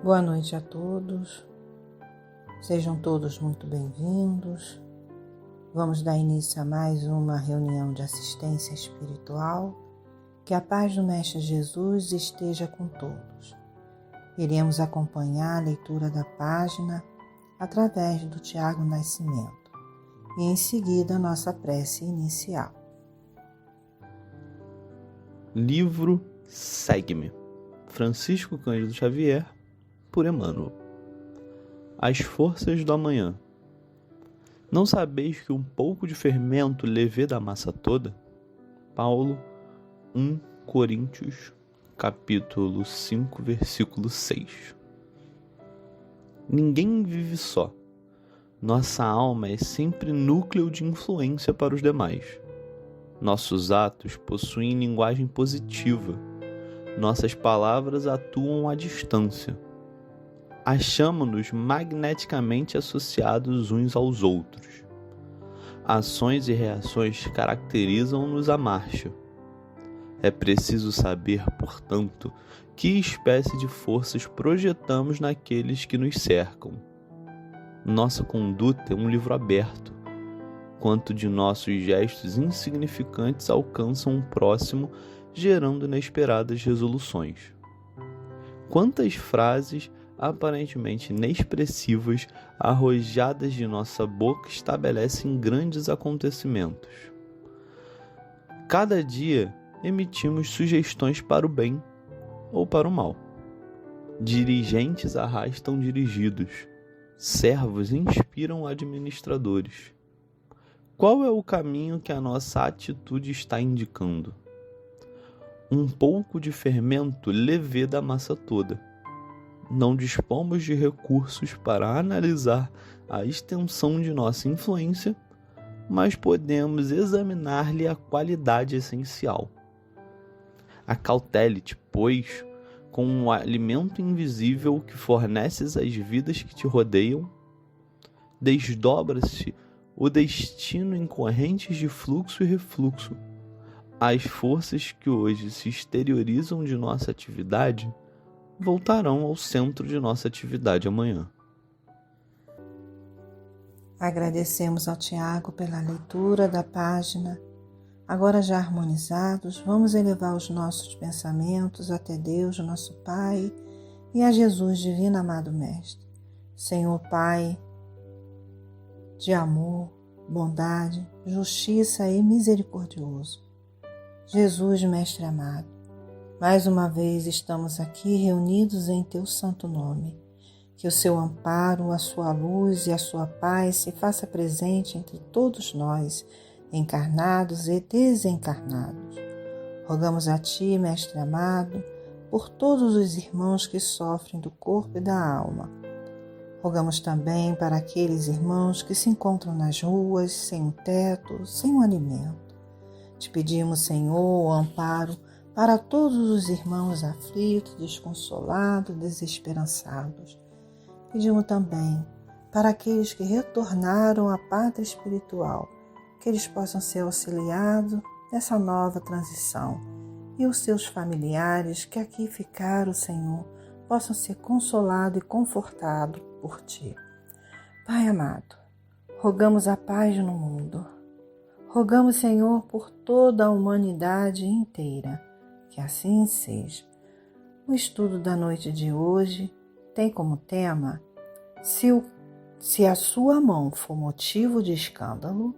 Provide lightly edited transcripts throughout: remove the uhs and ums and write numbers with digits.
Boa noite a todos, sejam todos muito bem-vindos. Vamos dar início a mais uma reunião de assistência espiritual. Que a paz do Mestre Jesus esteja com todos. Iremos acompanhar a leitura da página através do Tiago Nascimento e em seguida a nossa prece inicial. Livro Segue-me, Francisco Cândido Xavier, por Emmanuel. As forças do amanhã. Não sabeis que um pouco de fermento leveda a massa toda? Paulo, 1 Coríntios, capítulo 5, versículo 6. Ninguém vive só. Nossa alma é sempre núcleo de influência para os demais. Nossos atos possuem linguagem positiva. Nossas palavras atuam à distância. Achamo-nos magneticamente associados uns aos outros. Ações e reações caracterizam-nos à marcha. É preciso saber, portanto, que espécie de forças projetamos naqueles que nos cercam. Nossa conduta é um livro aberto. Quanto de nossos gestos insignificantes alcançam o próximo, gerando inesperadas resoluções. Quantas frases aparentemente inexpressivas arrojadas de nossa boca estabelecem grandes acontecimentos. Cada dia emitimos sugestões para o bem ou para o mal. Dirigentes arrastam dirigidos, servos inspiram administradores. Qual é o caminho que a nossa atitude está indicando? Um pouco de fermento leveda a massa toda. Não dispomos de recursos para analisar a extensão de nossa influência, mas podemos examinar-lhe a qualidade essencial. Acautele-te, pois, com o alimento invisível que forneces às vidas que te rodeiam. Desdobra-se o destino em correntes de fluxo e refluxo. As forças que hoje se exteriorizam de nossa atividade voltarão ao centro de nossa atividade amanhã. Agradecemos ao Tiago pela leitura da página. Agora já harmonizados, vamos elevar os nossos pensamentos até Deus, nosso Pai, e a Jesus, divino amado Mestre. Senhor Pai, de amor, bondade, justiça e misericordioso. Jesus, Mestre amado, mais uma vez estamos aqui reunidos em Teu santo nome. Que o Seu amparo, a Sua luz e a Sua paz se faça presente entre todos nós, encarnados e desencarnados. Rogamos a Ti, Mestre amado, por todos os irmãos que sofrem do corpo e da alma. Rogamos também para aqueles irmãos que se encontram nas ruas, sem um teto, sem um alimento. Te pedimos, Senhor, o amparo para todos os irmãos aflitos, desconsolados, desesperançados. Pedimos também para aqueles que retornaram à pátria espiritual, que eles possam ser auxiliados nessa nova transição. E os seus familiares que aqui ficaram, Senhor, possam ser consolados e confortados por Ti. Pai amado, rogamos a paz no mundo. Rogamos, Senhor, por toda a humanidade inteira. Que assim seja. O estudo da noite de hoje tem como tema: se a sua mão for motivo de escândalo,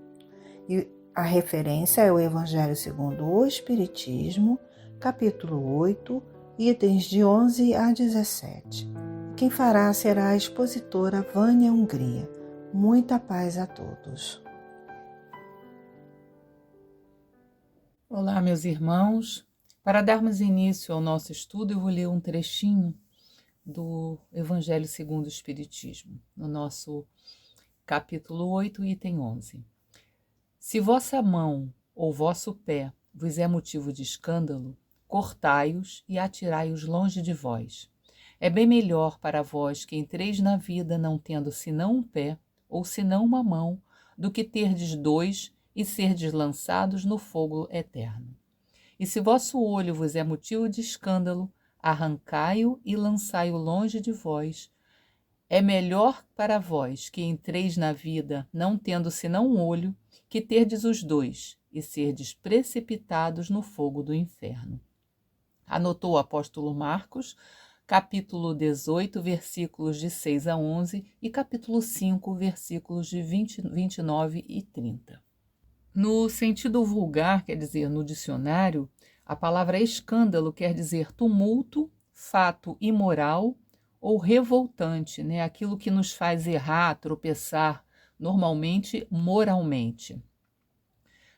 e a referência é o Evangelho segundo o Espiritismo, capítulo 8, itens de 11 a 17. Quem fará será a expositora Vânia Hungria. Muita paz a todos. Olá, meus irmãos. Para darmos início ao nosso estudo, eu vou ler um trechinho do Evangelho segundo o Espiritismo, no nosso capítulo 8, item 11. Se vossa mão ou vosso pé vos é motivo de escândalo, cortai-os e atirai-os longe de vós. É bem melhor para vós que entreis na vida não tendo senão um pé ou senão uma mão, do que terdes dois e serdes lançados no fogo eterno. E se vosso olho vos é motivo de escândalo, arrancai-o e lançai-o longe de vós. É melhor para vós que entreis na vida, não tendo senão um olho, que terdes os dois, e serdes precipitados no fogo do inferno. Anotou o apóstolo Marcos, capítulo 18, versículos de 6 a 11, e capítulo 5, versículos de 29 e 30. No sentido vulgar, quer dizer, no dicionário, a palavra escândalo quer dizer tumulto, fato imoral ou revoltante, né? Aquilo que nos faz errar, tropeçar, normalmente moralmente.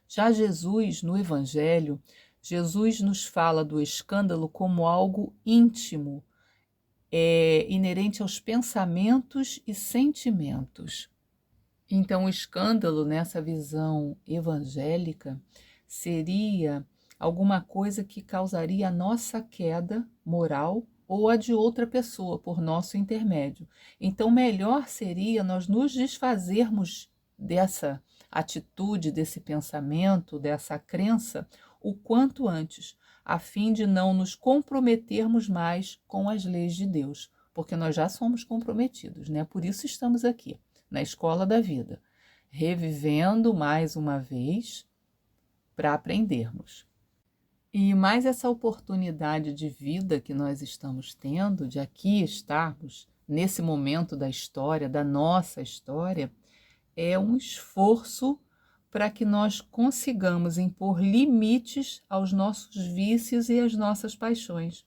Já Jesus, no Evangelho, Jesus nos fala do escândalo como algo íntimo, inerente aos pensamentos e sentimentos. Então, o escândalo, nessa visão evangélica, seria alguma coisa que causaria a nossa queda moral ou a de outra pessoa por nosso intermédio. Então, melhor seria nós nos desfazermos dessa atitude, desse pensamento, dessa crença, o quanto antes, a fim de não nos comprometermos mais com as leis de Deus, porque nós já somos comprometidos, né? Por isso estamos aqui, na escola da vida, revivendo mais uma vez para aprendermos. E mais essa oportunidade de vida que nós estamos tendo, de aqui estarmos nesse momento da história, da nossa história, é um esforço para que nós consigamos impor limites aos nossos vícios e às nossas paixões.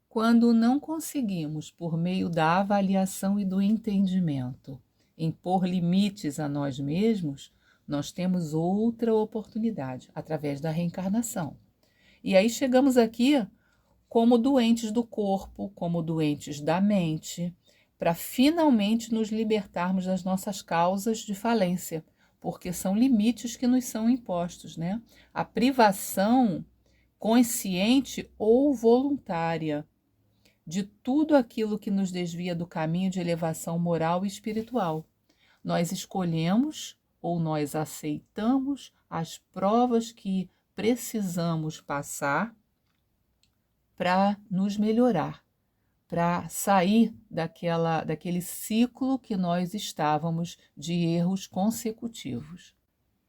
Quando não conseguimos, por meio da avaliação e do entendimento, impor limites a nós mesmos, nós temos outra oportunidade, através da reencarnação. E aí chegamos aqui como doentes do corpo, como doentes da mente, para finalmente nos libertarmos das nossas causas de falência, porque são limites que nos são impostos, né? A privação consciente ou voluntária de tudo aquilo que nos desvia do caminho de elevação moral e espiritual. Nós escolhemos ou nós aceitamos as provas que precisamos passar para nos melhorar, para sair daquele ciclo que nós estávamos de erros consecutivos.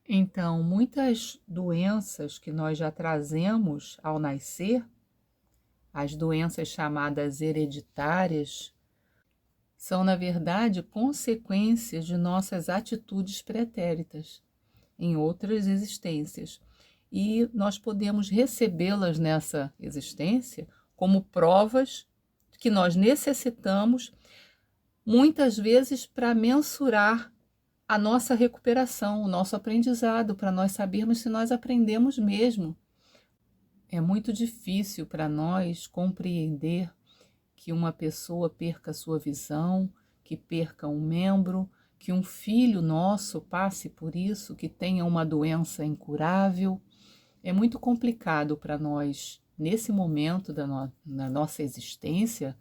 Então, muitas doenças que nós já trazemos ao nascer, as doenças chamadas hereditárias, são, na verdade, consequências de nossas atitudes pretéritas em outras existências. E nós podemos recebê-las nessa existência como provas que nós necessitamos, muitas vezes, para mensurar a nossa recuperação, o nosso aprendizado, para nós sabermos se nós aprendemos mesmo. É muito difícil para nós compreender que uma pessoa perca sua visão, que perca um membro, que um filho nosso passe por isso, que tenha uma doença incurável. É muito complicado para nós, nesse momento da nossa existência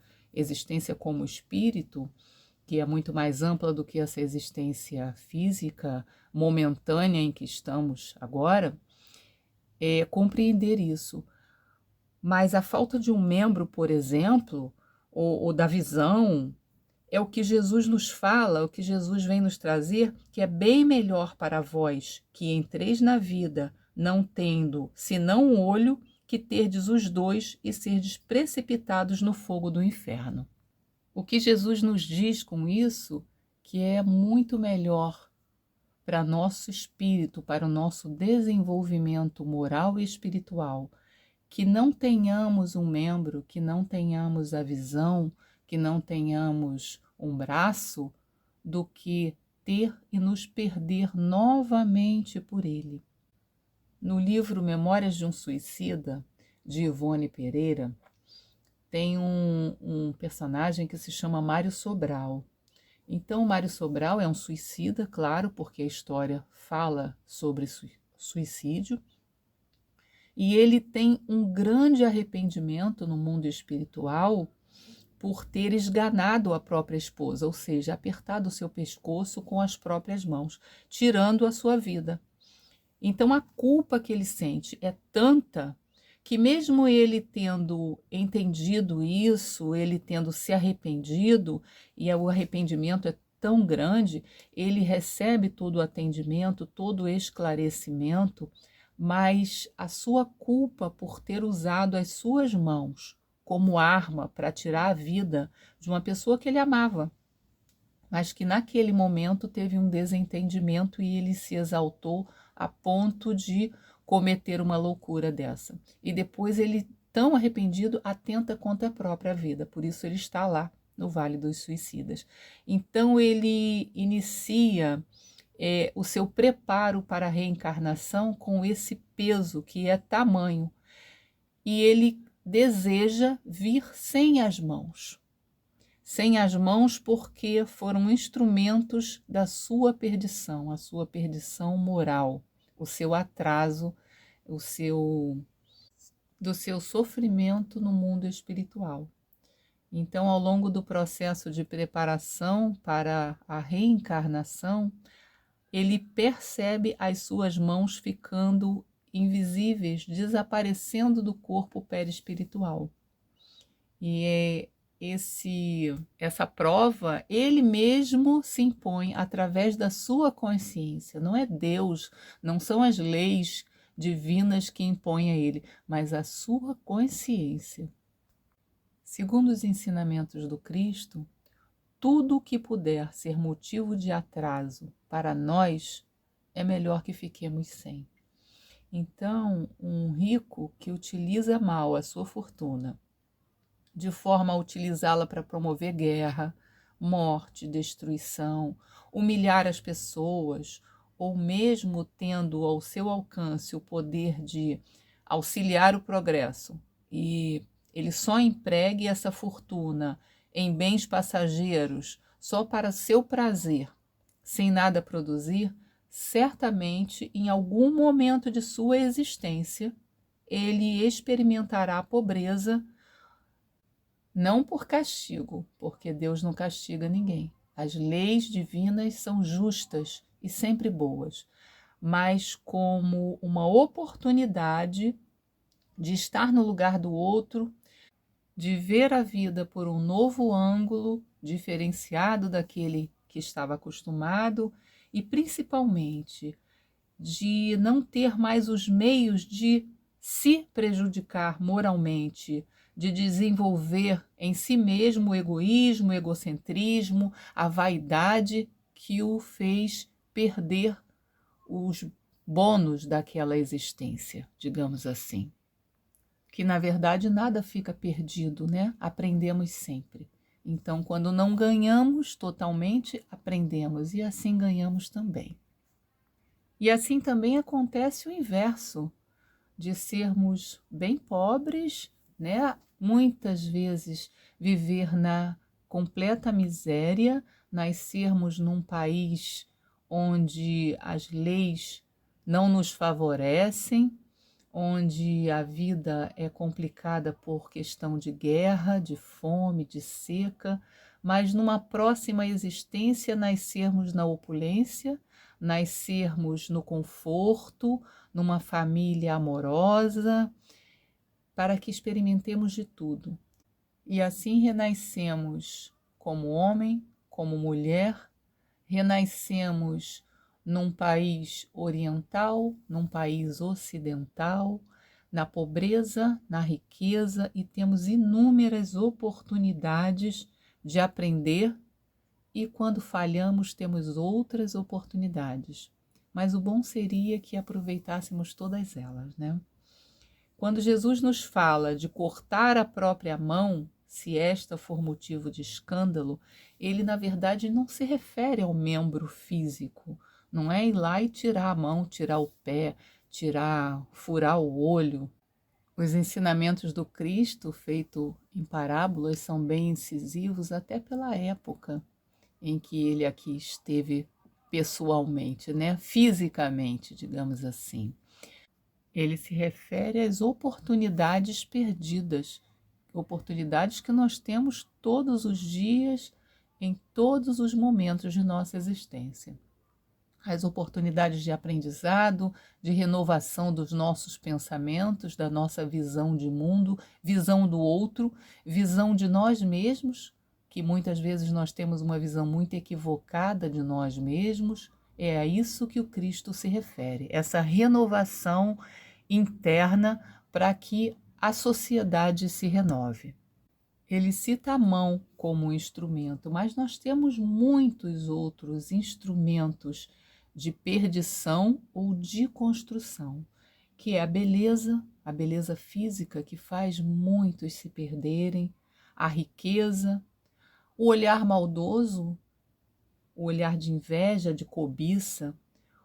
como espírito, que é muito mais ampla do que essa existência física momentânea em que estamos agora, compreender isso. Mas a falta de um membro, por exemplo, ou da visão, é o que Jesus nos fala, o que Jesus vem nos trazer, que é bem melhor para vós que entreis na vida, não tendo senão um olho, que terdes os dois e serdes precipitados no fogo do inferno. O que Jesus nos diz com isso, que é muito melhor para nosso espírito, para o nosso desenvolvimento moral e espiritual, que não tenhamos um membro, que não tenhamos a visão, que não tenhamos um braço, do que ter e nos perder novamente por ele. No livro Memórias de um Suicida, de Ivone Pereira, tem um personagem que se chama Mário Sobral. Então, Mário Sobral é um suicida, claro, porque a história fala sobre suicídio, e ele tem um grande arrependimento no mundo espiritual por ter esganado a própria esposa, ou seja, apertado o seu pescoço com as próprias mãos, tirando a sua vida. Então, a culpa que ele sente é tanta que mesmo ele tendo entendido isso, ele tendo se arrependido, e o arrependimento é tão grande, ele recebe todo o atendimento, todo o esclarecimento, mas a sua culpa por ter usado as suas mãos como arma para tirar a vida de uma pessoa que ele amava, mas que naquele momento teve um desentendimento e ele se exaltou a ponto de cometer uma loucura dessa. E depois ele, tão arrependido, atenta contra a própria vida. Por isso ele está lá no Vale dos Suicidas. Então ele inicia o seu preparo para a reencarnação com esse peso que é tamanho. E ele deseja vir sem as mãos. Sem as mãos porque foram instrumentos da sua perdição, a sua perdição moral, o seu atraso, do seu sofrimento no mundo espiritual. Então, ao longo do processo de preparação para a reencarnação, ele percebe as suas mãos ficando invisíveis, desaparecendo do corpo perispiritual. E essa prova, ele mesmo se impõe através da sua consciência. Não é Deus, não são as leis divinas que impõem a ele, mas a sua consciência. Segundo os ensinamentos do Cristo, tudo o que puder ser motivo de atraso para nós é melhor que fiquemos sem. Então, um rico que utiliza mal a sua fortuna, de forma a utilizá-la para promover guerra, morte, destruição, humilhar as pessoas, ou mesmo tendo ao seu alcance o poder de auxiliar o progresso, e ele só empregue essa fortuna em bens passageiros só para seu prazer, sem nada produzir, certamente em algum momento de sua existência ele experimentará a pobreza, não por castigo, porque Deus não castiga ninguém. As leis divinas são justas e sempre boas, mas como uma oportunidade de estar no lugar do outro, de ver a vida por um novo ângulo, diferenciado daquele que estava acostumado, e principalmente de não ter mais os meios de se prejudicar moralmente, de desenvolver em si mesmo o egoísmo, o egocentrismo, a vaidade que o fez perder os bônus daquela existência, digamos assim. Que na verdade nada fica perdido, né? Aprendemos sempre. Então, quando não ganhamos totalmente, aprendemos e assim ganhamos também. E assim também acontece o inverso, de sermos bem pobres, né? Muitas vezes viver na completa miséria, nascermos num país onde as leis não nos favorecem, onde a vida é complicada por questão de guerra, de fome, de seca, mas numa próxima existência nascermos na opulência, nascermos no conforto, numa família amorosa, para que experimentemos de tudo. E assim renascemos como homem, como mulher, renascemos num país oriental, num país ocidental, na pobreza, na riqueza, e temos inúmeras oportunidades de aprender, e quando falhamos temos outras oportunidades. Mas o bom seria que aproveitássemos todas elas, né? Quando Jesus nos fala de cortar a própria mão, se esta for motivo de escândalo, ele na verdade não se refere ao membro físico, não é ir lá e tirar a mão, tirar o pé, furar o olho. Os ensinamentos do Cristo, feito em parábolas, são bem incisivos até pela época em que ele aqui esteve pessoalmente, né? Fisicamente, digamos assim. Ele se refere às oportunidades perdidas, oportunidades que nós temos todos os dias, em todos os momentos de nossa existência. as oportunidades de aprendizado, de renovação dos nossos pensamentos, da nossa visão de mundo, visão do outro, visão de nós mesmos, que muitas vezes nós temos uma visão muito equivocada de nós mesmos. É a isso que o Cristo se refere, essa renovação interna para que a sociedade se renove. Ele cita a mão como um instrumento, mas nós temos muitos outros instrumentos de perdição ou de construção, que é a beleza física que faz muitos se perderem, a riqueza, o olhar maldoso, o olhar de inveja, de cobiça,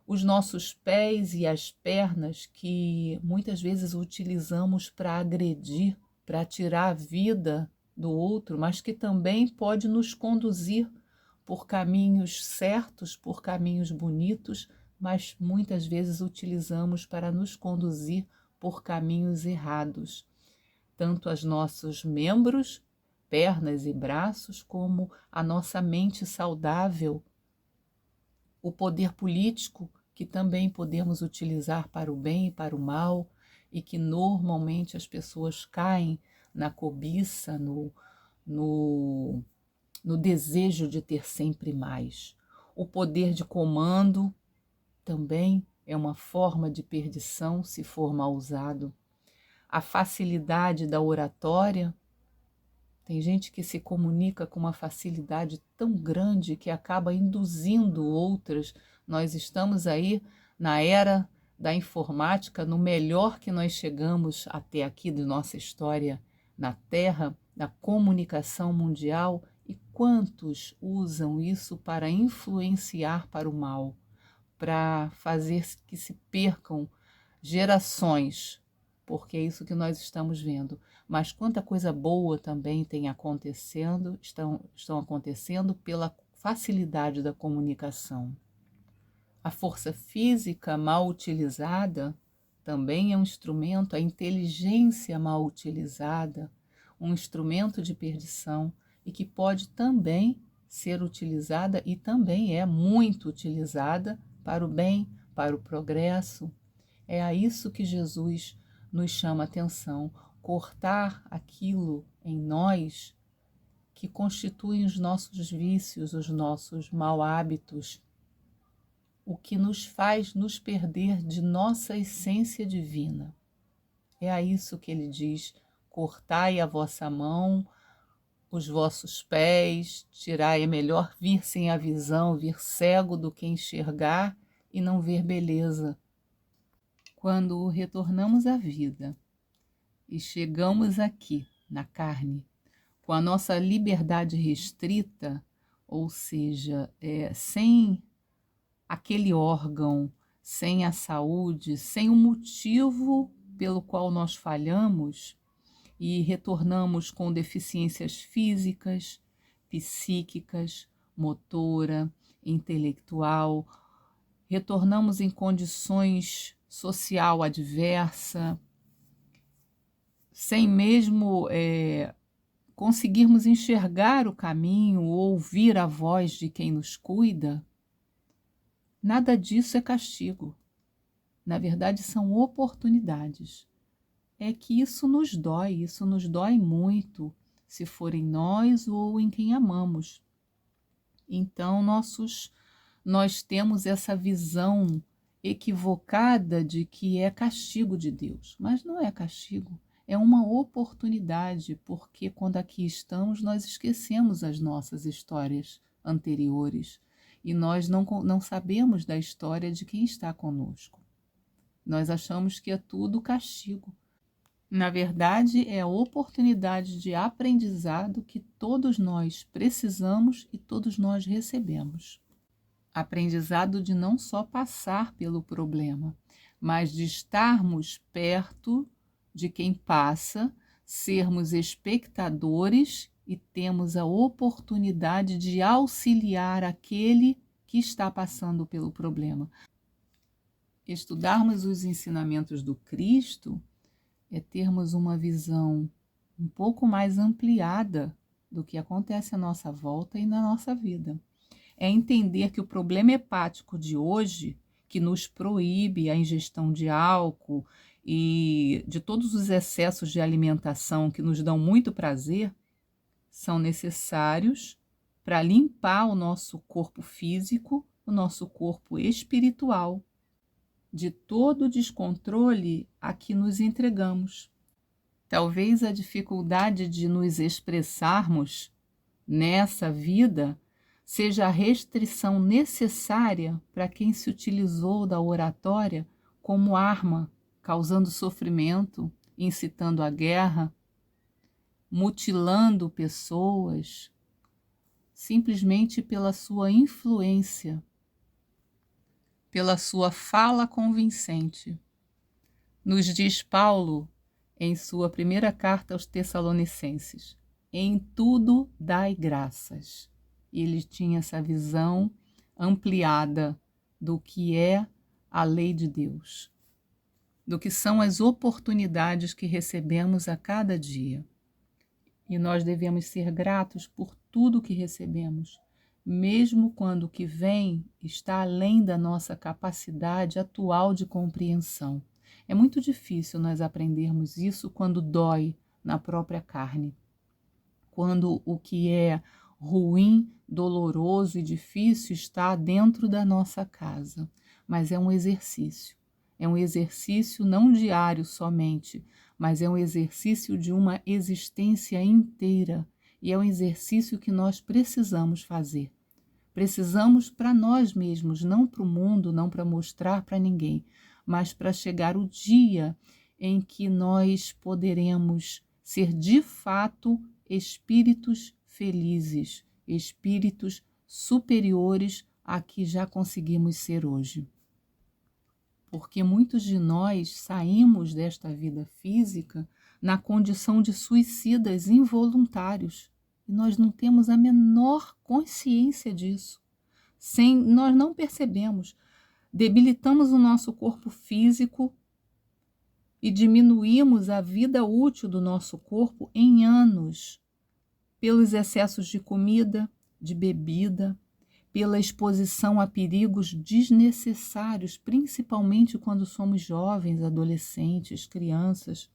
os nossos pés e as pernas que muitas vezes utilizamos para agredir, para tirar a vida do outro, mas que também pode nos conduzir por caminhos certos, por caminhos bonitos, mas muitas vezes utilizamos para nos conduzir por caminhos errados. Tanto os nossos membros, pernas e braços, como a nossa mente saudável, o poder político, que também podemos utilizar para o bem e para o mal, e que normalmente as pessoas caem na cobiça, no desejo de ter sempre mais. O poder de comando também é uma forma de perdição se for mal usado. A facilidade da oratória. Tem gente que se comunica com uma facilidade tão grande que acaba induzindo outras. Nós estamos aí na era da informática, no melhor que nós chegamos até aqui de nossa história na Terra, da comunicação mundial, e quantos usam isso para influenciar para o mal, para fazer que se percam gerações, porque é isso que nós estamos vendo. Mas quanta coisa boa também tem acontecendo, estão acontecendo pela facilidade da comunicação. A força física mal utilizada também é um instrumento, a inteligência mal utilizada, um instrumento de perdição e que pode também ser utilizada e também é muito utilizada para o bem, para o progresso. É a isso que Jesus nos chama a atenção, cortar aquilo em nós que constituem os nossos vícios, os nossos mau hábitos, o que nos faz nos perder de nossa essência divina. É a isso que ele diz: cortai a vossa mão, os vossos pés, tirai, é melhor vir sem a visão, vir cego do que enxergar e não ver beleza. Quando retornamos à vida e chegamos aqui, na carne, com a nossa liberdade restrita, ou seja, sem aquele órgão, sem a saúde, sem o motivo pelo qual nós falhamos, e retornamos com deficiências físicas, psíquicas, motora, intelectual, retornamos em condições social adversa, sem mesmo conseguirmos enxergar o caminho, ouvir a voz de quem nos cuida. Nada disso é castigo. Na verdade, são oportunidades. É que isso nos dói muito, se for em nós ou em quem amamos. Então, nós temos essa visão equivocada de que é castigo de Deus, mas não é castigo, é uma oportunidade, porque quando aqui estamos, nós esquecemos as nossas histórias anteriores e nós não sabemos da história de quem está conosco. Nós achamos que é tudo castigo. Na verdade, é a oportunidade de aprendizado que todos nós precisamos e todos nós recebemos. Aprendizado de não só passar pelo problema, mas de estarmos perto de quem passa, sermos espectadores e temos a oportunidade de auxiliar aquele que está passando pelo problema. Estudarmos os ensinamentos do Cristo é termos uma visão um pouco mais ampliada do que acontece à nossa volta e na nossa vida. é entender que o problema hepático de hoje, que nos proíbe a ingestão de álcool e de todos os excessos de alimentação que nos dão muito prazer, são necessários para limpar o nosso corpo físico, o nosso corpo espiritual, de todo o descontrole a que nos entregamos. Talvez a dificuldade de nos expressarmos nessa vida seja a restrição necessária para quem se utilizou da oratória como arma, causando sofrimento, incitando a guerra, mutilando pessoas, simplesmente pela sua influência, pela sua fala convincente. Nos diz Paulo, em sua primeira carta aos Tessalonicenses: em tudo dai graças. Ele tinha essa visão ampliada do que é a lei de Deus, do que são as oportunidades que recebemos a cada dia. E nós devemos ser gratos por tudo que recebemos, mesmo quando o que vem está além da nossa capacidade atual de compreensão. É muito difícil nós aprendermos isso quando dói na própria carne, quando o que é ruim, doloroso e difícil está dentro da nossa casa. Mas é um exercício não diário somente, mas é um exercício de uma existência inteira, e é um exercício que nós precisamos fazer. Precisamos para nós mesmos, não para o mundo, não para mostrar para ninguém, mas para chegar o dia em que nós poderemos ser de fato espíritos felizes, espíritos superiores a que já conseguimos ser hoje. Porque muitos de nós saímos desta vida física na condição de suicidas involuntários, e nós não temos a menor consciência disso. Nós não percebemos. Debilitamos o nosso corpo físico e diminuímos a vida útil do nosso corpo em anos, pelos excessos de comida, de bebida, pela exposição a perigos desnecessários, principalmente quando somos jovens, adolescentes, crianças,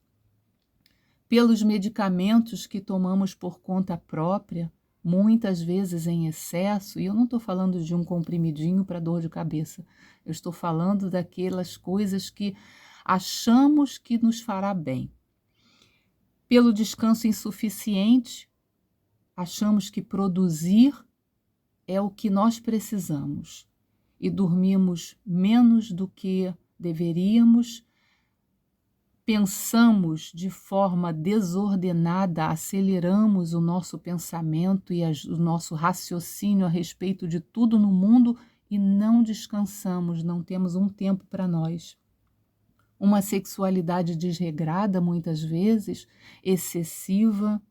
pelos medicamentos que tomamos por conta própria, muitas vezes em excesso, e eu não estou falando de um comprimidinho para dor de cabeça, eu estou falando daquelas coisas que achamos que nos fará bem. Pelo descanso insuficiente, achamos que produzir é o que nós precisamos e dormimos menos do que deveríamos, pensamos de forma desordenada, aceleramos o nosso pensamento e o nosso raciocínio a respeito de tudo no mundo e não descansamos, não temos um tempo para nós. Uma sexualidade desregrada, muitas vezes, excessiva,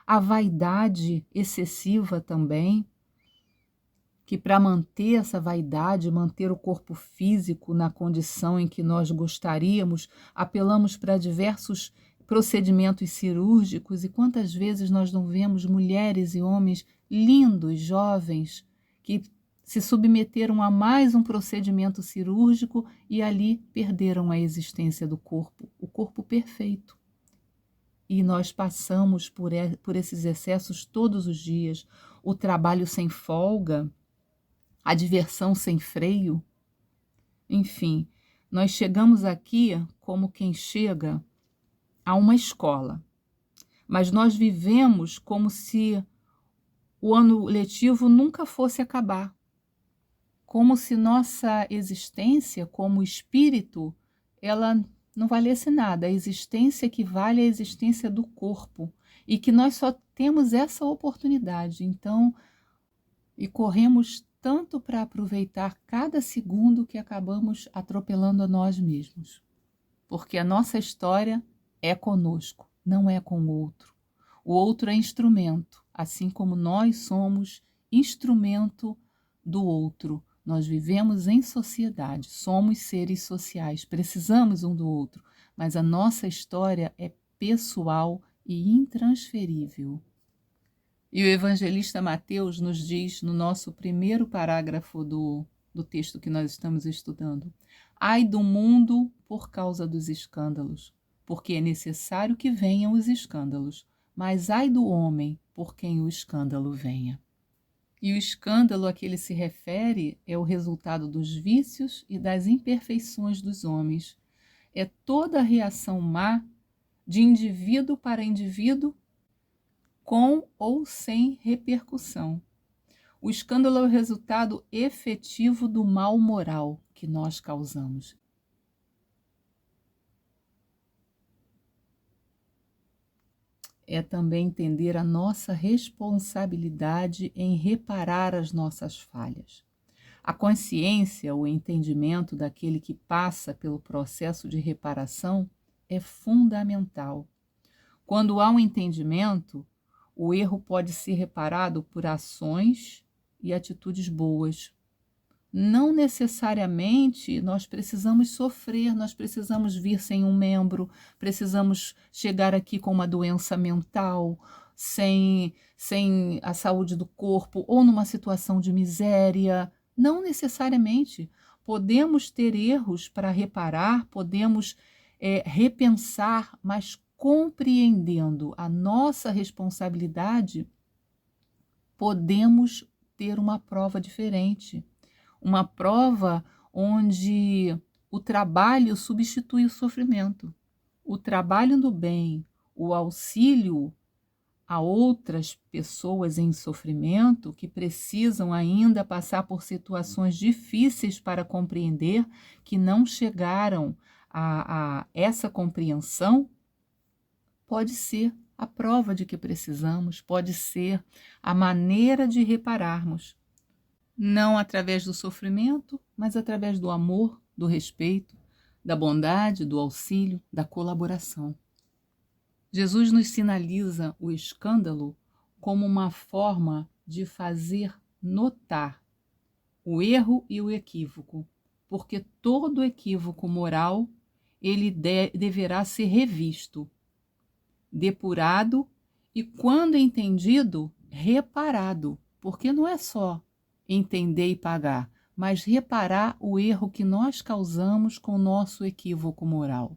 a vaidade excessiva também, que para manter essa vaidade, manter o corpo físico na condição em que nós gostaríamos, apelamos para diversos procedimentos cirúrgicos, e quantas vezes nós não vemos mulheres e homens lindos, jovens, que se submeteram a mais um procedimento cirúrgico e ali perderam a existência do corpo, o corpo perfeito. E nós passamos por esses excessos todos os dias, o trabalho sem folga, a diversão sem freio. Enfim, nós chegamos aqui como quem chega a uma escola, mas nós vivemos como se o ano letivo nunca fosse acabar, como se nossa existência como espírito, ela não valesse nada. A existência equivale à existência do corpo e que nós só temos essa oportunidade. Então, e corremos tanto para aproveitar cada segundo que acabamos atropelando a nós mesmos. Porque a nossa história é conosco, não é com o outro. O outro é instrumento, assim como nós somos instrumento do outro. Nós vivemos em sociedade, somos seres sociais, precisamos um do outro, mas a nossa história é pessoal e intransferível. E o evangelista Mateus nos diz, no nosso primeiro parágrafo do texto que nós estamos estudando: ai do mundo por causa dos escândalos, porque é necessário que venham os escândalos, mas ai do homem por quem o escândalo venha. E o escândalo a que ele se refere é o resultado dos vícios e das imperfeições dos homens. É toda a reação má de indivíduo para indivíduo, com ou sem repercussão. O escândalo é o resultado efetivo do mal moral que nós causamos. É também entender a nossa responsabilidade em reparar as nossas falhas. A consciência, o entendimento daquele que passa pelo processo de reparação é fundamental. Quando há um entendimento, o erro pode ser reparado por ações e atitudes boas. Não necessariamente nós precisamos sofrer, nós precisamos vir sem um membro, precisamos chegar aqui com uma doença mental, sem a saúde do corpo ou numa situação de miséria. Não necessariamente. Podemos ter erros para reparar, podemos repensar, mas compreendendo a nossa responsabilidade, podemos ter uma prova diferente. Uma prova onde o trabalho substitui o sofrimento. O trabalho no bem, o auxílio a outras pessoas em sofrimento que precisam ainda passar por situações difíceis para compreender, que não chegaram a essa compreensão, pode ser a prova de que precisamos, pode ser a maneira de repararmos. Não através do sofrimento, mas através do amor, do respeito, da bondade, do auxílio, da colaboração. Jesus nos sinaliza o escândalo como uma forma de fazer notar o erro e o equívoco, porque todo equívoco moral ele deverá ser revisto, depurado e, quando entendido, reparado, porque não é só entender e pagar, mas reparar o erro que nós causamos com o nosso equívoco moral.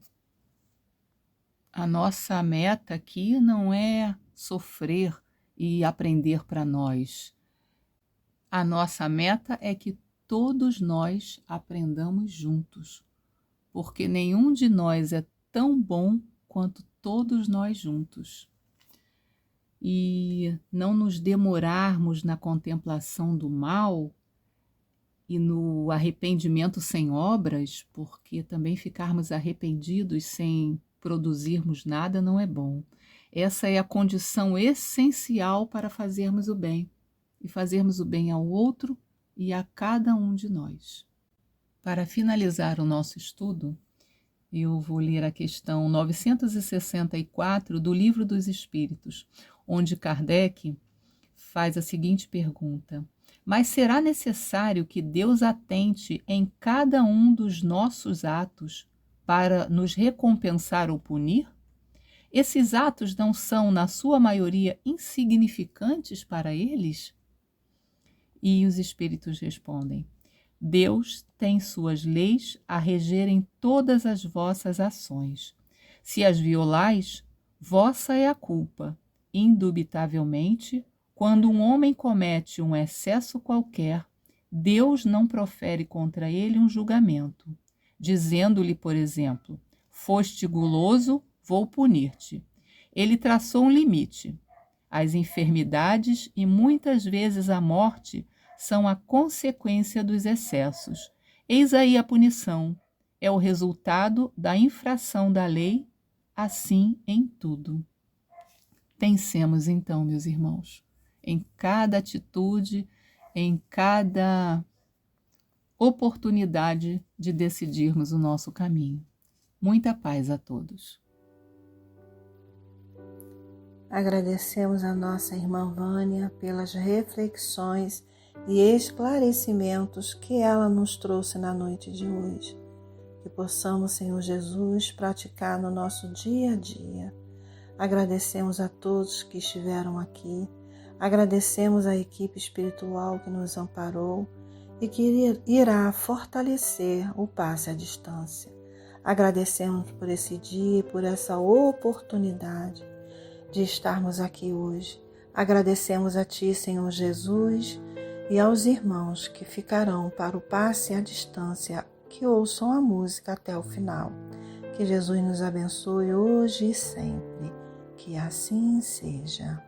A nossa meta aqui não é sofrer e aprender para nós. A nossa meta é que todos nós aprendamos juntos, porque nenhum de nós é tão bom quanto todos nós juntos. E não nos demorarmos na contemplação do mal e no arrependimento sem obras, porque também ficarmos arrependidos sem produzirmos nada não é bom. Essa é a condição essencial para fazermos o bem, e fazermos o bem ao outro e a cada um de nós. Para finalizar o nosso estudo, eu vou ler a questão 964 do Livro dos Espíritos, onde Kardec faz a seguinte pergunta: mas será necessário que Deus atente em cada um dos nossos atos para nos recompensar ou punir? Esses atos não são, na sua maioria, insignificantes para eles? E os Espíritos respondem: Deus tem suas leis a regerem todas as vossas ações. Se as violais, vossa é a culpa. Indubitavelmente, quando um homem comete um excesso qualquer, Deus não profere contra ele um julgamento, dizendo-lhe, por exemplo, foste guloso, vou punir-te. Ele traçou um limite. As enfermidades e muitas vezes a morte são a consequência dos excessos. Eis aí a punição. É o resultado da infração da lei, assim em tudo. Pensemos então, meus irmãos, em cada atitude, em cada oportunidade de decidirmos o nosso caminho. Muita paz a todos. Agradecemos a nossa irmã Vânia pelas reflexões e esclarecimentos que ela nos trouxe na noite de hoje. Que possamos, Senhor Jesus, praticar no nosso dia a dia. Agradecemos a todos que estiveram aqui, Agradecemos a equipe espiritual que nos amparou e que irá fortalecer o passe à distância. Agradecemos por esse dia e por essa oportunidade de estarmos aqui hoje. Agradecemos a Ti, Senhor Jesus, e aos irmãos que ficarão para o passe à distância, que ouçam a música até o final. Que Jesus nos abençoe hoje e sempre. Que assim seja.